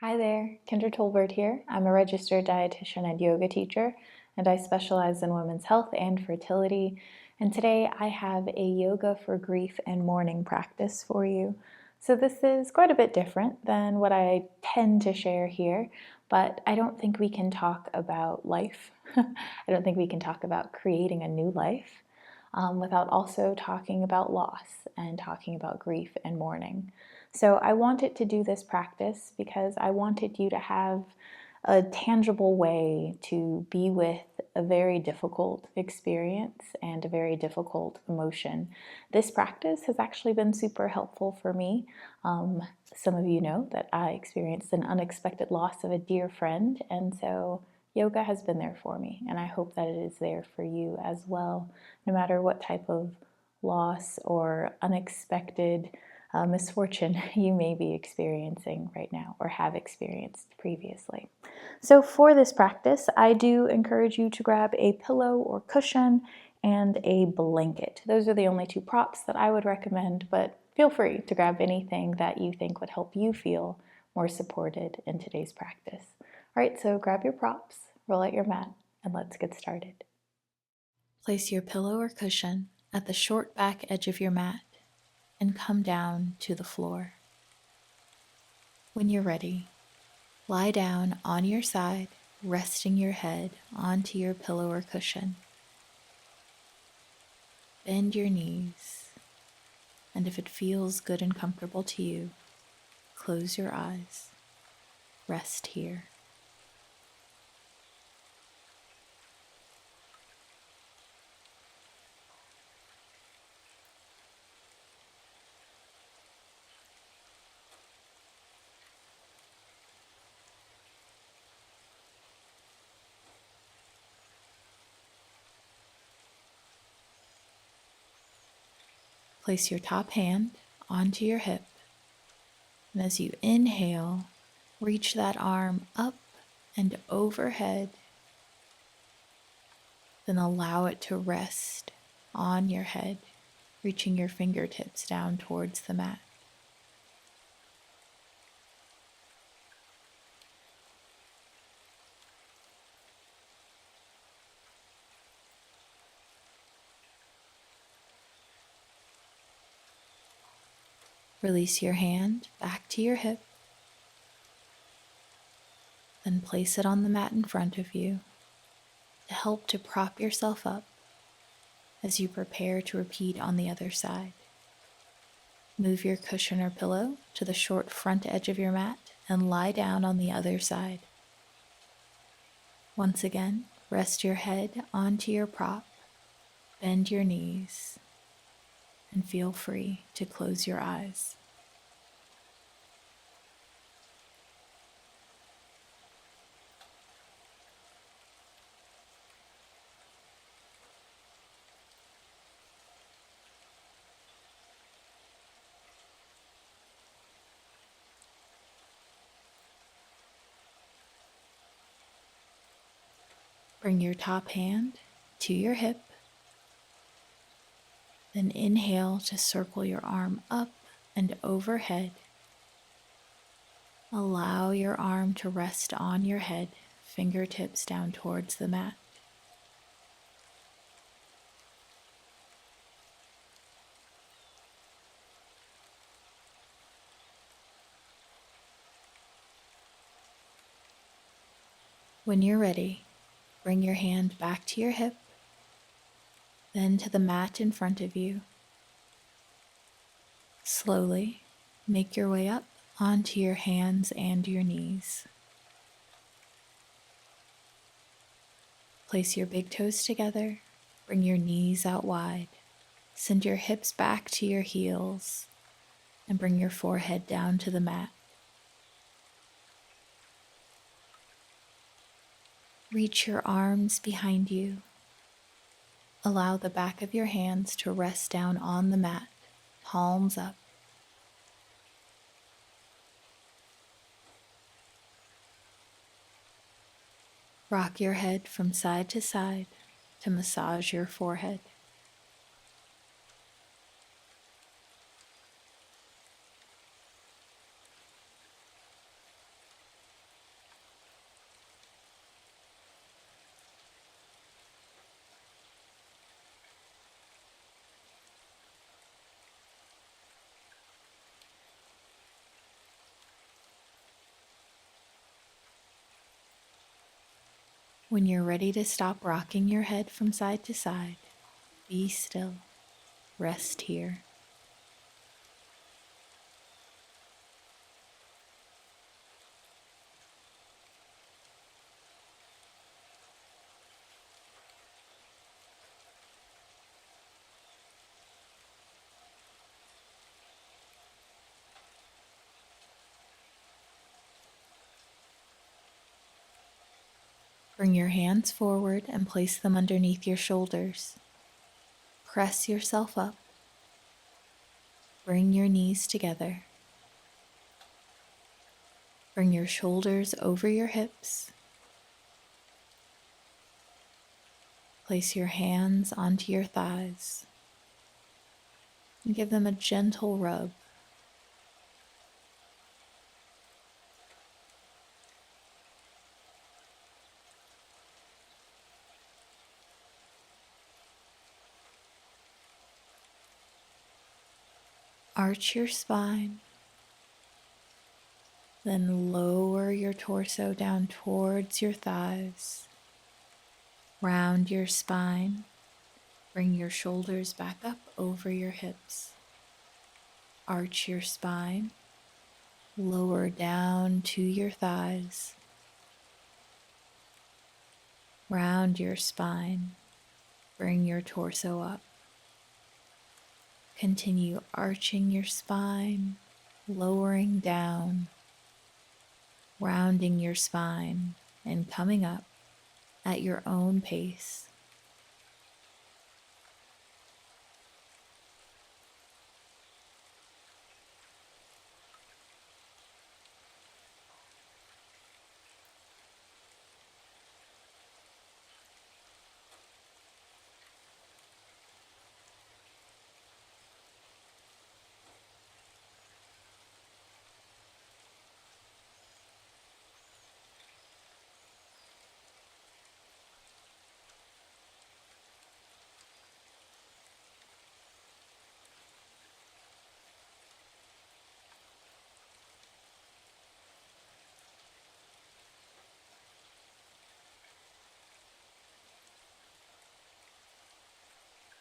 Hi there, Kendra Tolbert here. I'm a registered dietitian and yoga teacher, and I specialize in women's health and fertility. And today I have a yoga for grief and mourning practice for you. So this is quite a bit different than what I tend to share here, but I don't think we can talk about life. I don't think we can talk about creating a new life without also talking about loss and talking about grief and mourning. So I wanted to do this practice because I wanted you to have a tangible way to be with a very difficult experience and a very difficult emotion. This practice has actually been super helpful for me. Some of you know that I experienced an unexpected loss of a dear friend, and so yoga has been there for me, and I hope that it is there for you as well, no matter what type of loss or unexpected misfortune you may be experiencing right now or have experienced previously. So for this practice, I do encourage you to grab a pillow or cushion and a blanket. Those are the only two props that I would recommend, but feel free to grab anything that you think would help you feel more supported in today's practice. All right, so grab your props, roll out your mat, and let's get started. Place your pillow or cushion at the short back edge of your mat and come down to the floor. When you're ready, lie down on your side, resting your head onto your pillow or cushion. Bend your knees, and if it feels good and comfortable to you, close your eyes. Rest here. Place your top hand onto your hip, and as you inhale, reach that arm up and overhead. Then allow it to rest on your head, reaching your fingertips down towards the mat. Release your hand back to your hip, then place it on the mat in front of you to help to prop yourself up as you prepare to repeat on the other side. Move your cushion or pillow to the short front edge of your mat and lie down on the other side. Once again, rest your head onto your prop, bend your knees, and feel free to close your eyes. Bring your top hand to your hip, then inhale to circle your arm up and overhead. Allow your arm to rest on your head, fingertips down towards the mat. When you're ready, bring your hand back to your hip, then to the mat in front of you. Slowly make your way up onto your hands and your knees. Place your big toes together, bring your knees out wide, send your hips back to your heels, and bring your forehead down to the mat. Reach your arms behind you. Allow the back of your hands to rest down on the mat, palms up. Rock your head from side to side to massage your forehead. When you're ready to stop rocking your head from side to side, be still. Rest here. Bring your hands forward and place them underneath your shoulders. Press yourself up. Bring your knees together. Bring your shoulders over your hips. Place your hands onto your thighs and give them a gentle rub. Arch your spine, then lower your torso down towards your thighs. Round your spine, bring your shoulders back up over your hips. Arch your spine, lower down to your thighs. Round your spine, bring your torso up. Continue arching your spine, lowering down, rounding your spine, and coming up at your own pace.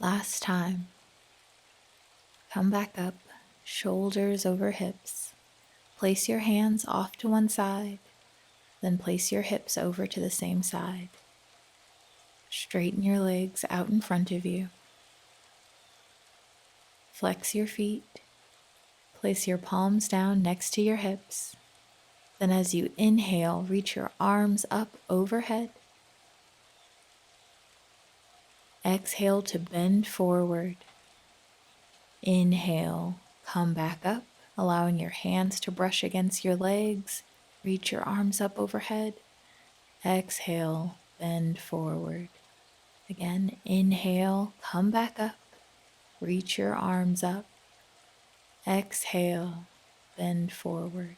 Last time. Come back up, shoulders over hips. Place your hands off to one side, then place your hips over to the same side. Straighten your legs out in front of you. Flex your feet. Place your palms down next to your hips. Then as you inhale, reach your arms up overhead. Exhale to bend forward. Inhale, come back up, allowing your hands to brush against your legs. Reach your arms up overhead. Exhale, bend forward. Again, inhale, come back up. Reach your arms up. Exhale, bend forward.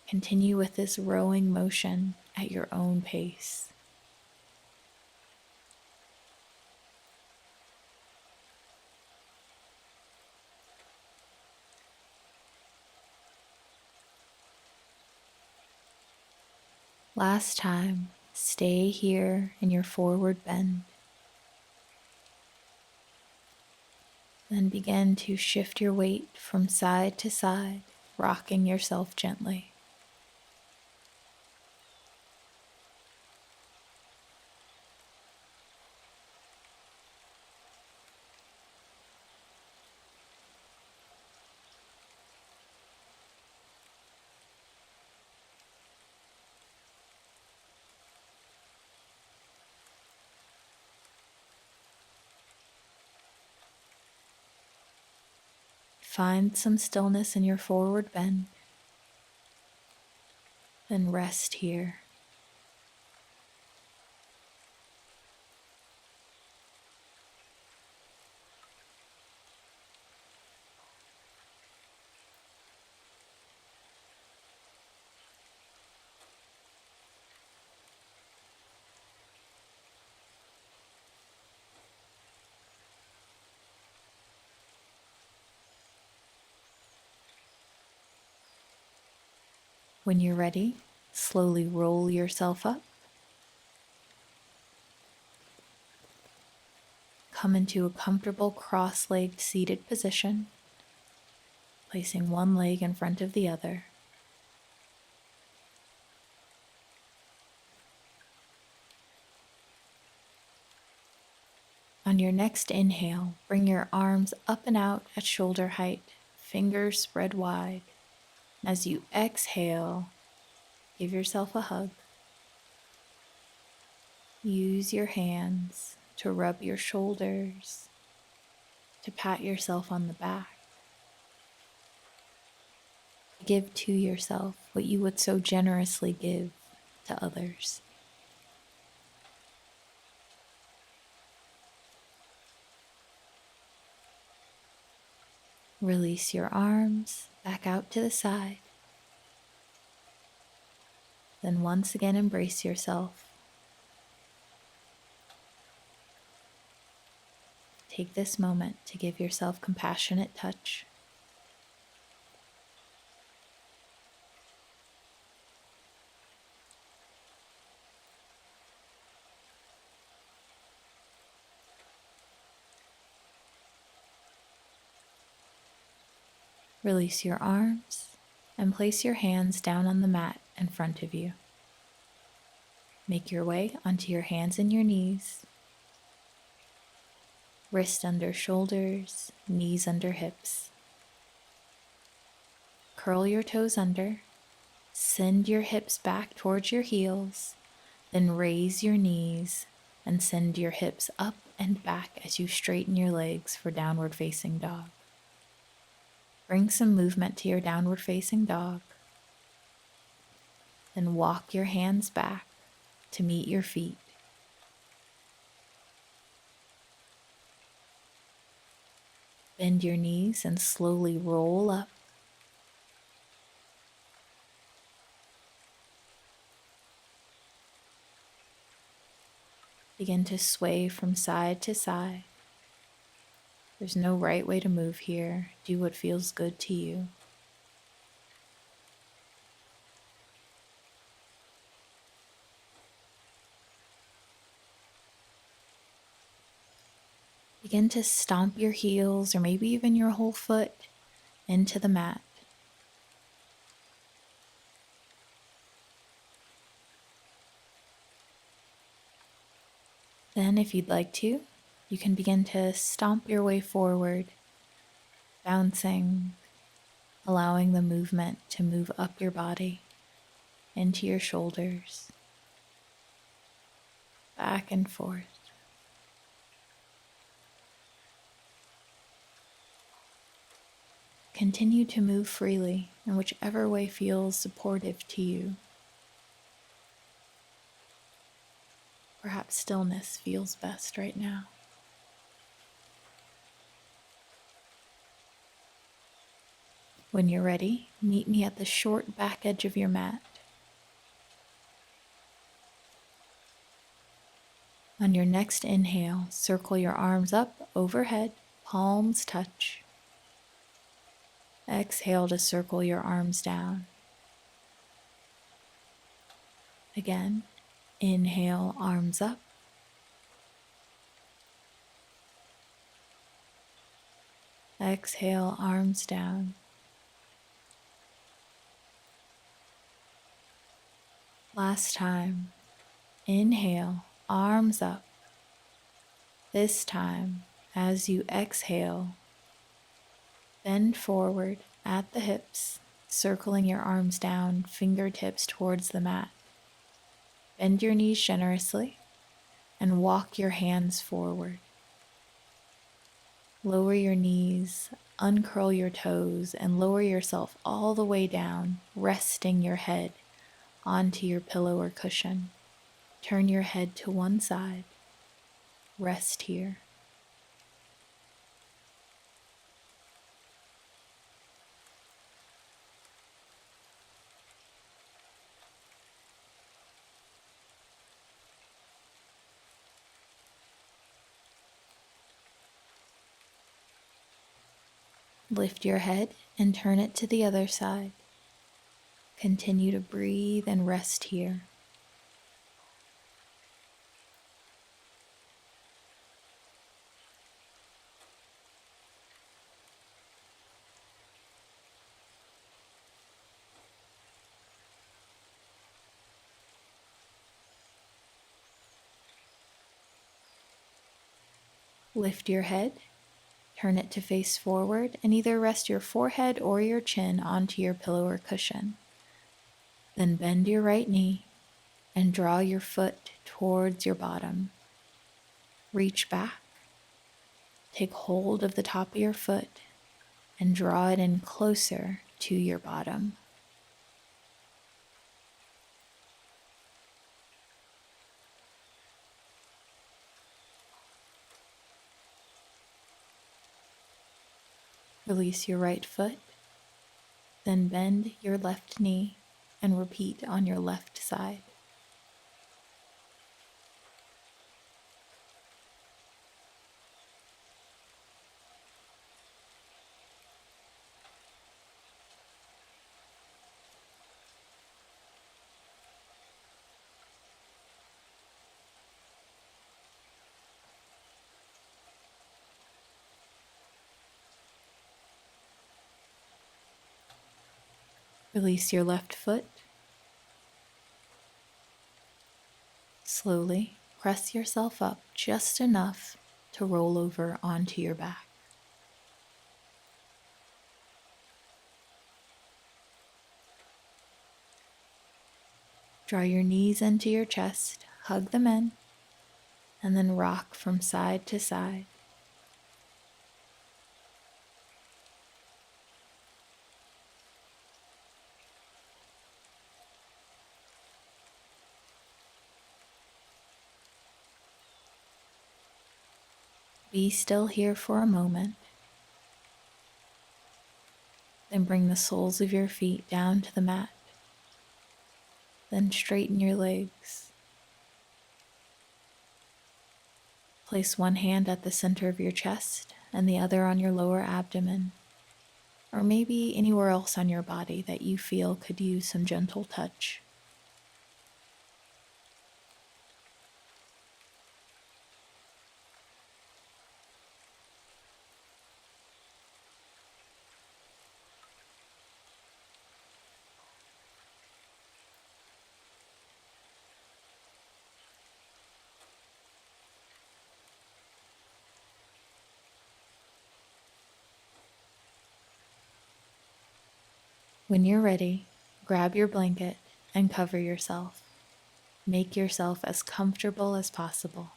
Continue with this rowing motion at your own pace. Last time, stay here in your forward bend. Then begin to shift your weight from side to side, rocking yourself gently. Find some stillness in your forward bend, then rest here. When you're ready, slowly roll yourself up Come into a comfortable cross-legged seated position, placing one leg in front of the other. On your next inhale, bring your arms up and out at shoulder height, fingers spread wide. As you exhale, give yourself a hug. Use your hands to rub your shoulders, to pat yourself on the back. Give to yourself what you would so generously give to others. Release your arms back out to the side. Then once again embrace yourself. Take this moment to give yourself compassionate touch. Release your arms and place your hands down on the mat in front of you. Make your way onto your hands and your knees. Wrist under shoulders, knees under hips. Curl your toes under. Send your hips back towards your heels. Then raise your knees and send your hips up and back as you straighten your legs for downward facing dog. Bring some movement to your downward facing dog. Then walk your hands back to meet your feet. Bend your knees and slowly roll up. Begin to sway from side to side. There's no right way to move here. Do what feels good to you. Begin to stomp your heels or maybe even your whole foot into the mat. Then, if you'd like to, you can begin to stomp your way forward, bouncing, allowing the movement to move up your body, into your shoulders, back and forth. Continue to move freely in whichever way feels supportive to you. Perhaps stillness feels best right now. When you're ready, meet me at the short back edge of your mat. On your next inhale, circle your arms up overhead, palms touch. Exhale to circle your arms down. Again, inhale, arms up. Exhale, arms down. Last time, inhale, arms up. This time, as you exhale, bend forward at the hips, circling your arms down, fingertips towards the mat. Bend your knees generously and walk your hands forward. Lower your knees, uncurl your toes, and lower yourself all the way down, resting your head onto your pillow or cushion. Turn your head to one side. Rest here. Lift your head and turn it to the other side. Continue to breathe and rest here. Lift your head, turn it to face forward, and either rest your forehead or your chin onto your pillow or cushion. Then bend your right knee and draw your foot towards your bottom. Reach back, take hold of the top of your foot, and draw it in closer to your bottom. Release your right foot, then bend your left knee and repeat on your left side. Release your left foot. Slowly press yourself up just enough to roll over onto your back. Draw your knees into your chest, hug them in, and then rock from side to side. Be still here for a moment. Then bring the soles of your feet down to the mat. Then straighten your legs. Place one hand at the center of your chest and the other on your lower abdomen, or maybe anywhere else on your body that you feel could use some gentle touch. When you're ready, grab your blanket and cover yourself. Make yourself as comfortable as possible.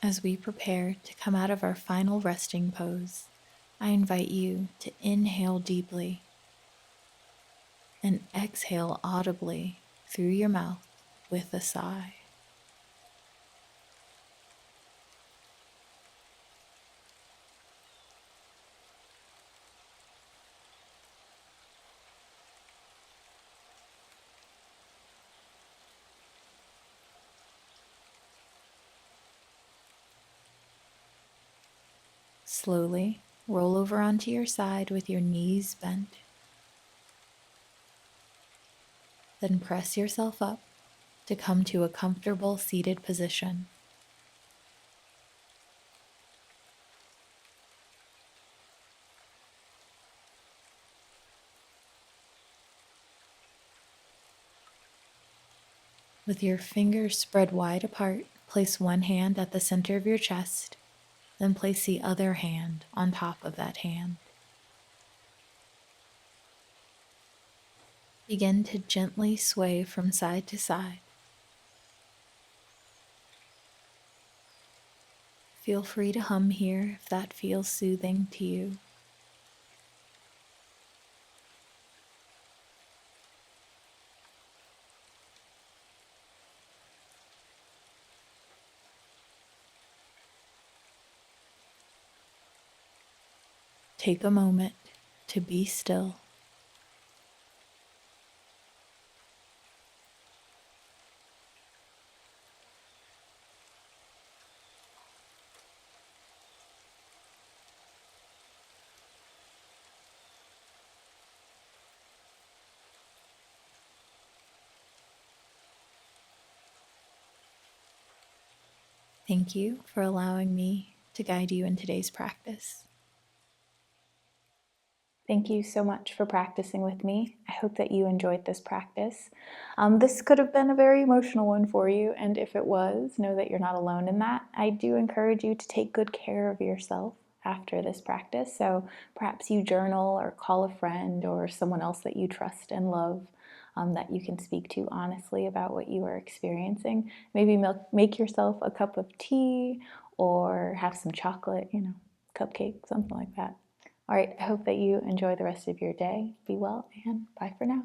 As we prepare to come out of our final resting pose, I invite you to inhale deeply and exhale audibly through your mouth with a sigh. Slowly roll over onto your side with your knees bent. Then press yourself up to come to a comfortable seated position. With your fingers spread wide apart, place one hand at the center of your chest, then place the other hand on top of that hand. Begin to gently sway from side to side. Feel free to hum here if that feels soothing to you. Take a moment to be still. Thank you for allowing me to guide you in today's practice. Thank you so much for practicing with me. I hope that you enjoyed this practice. This could have been a very emotional one for you, and if it was, know that you're not alone in that. I do encourage you to take good care of yourself after this practice, so perhaps you journal or call a friend or someone else that you trust and love, that you can speak to honestly about what you are experiencing. Maybe make yourself a cup of tea or have some chocolate, cupcake, something like that. All right, I hope that you enjoy the rest of your day. Be well and bye for now.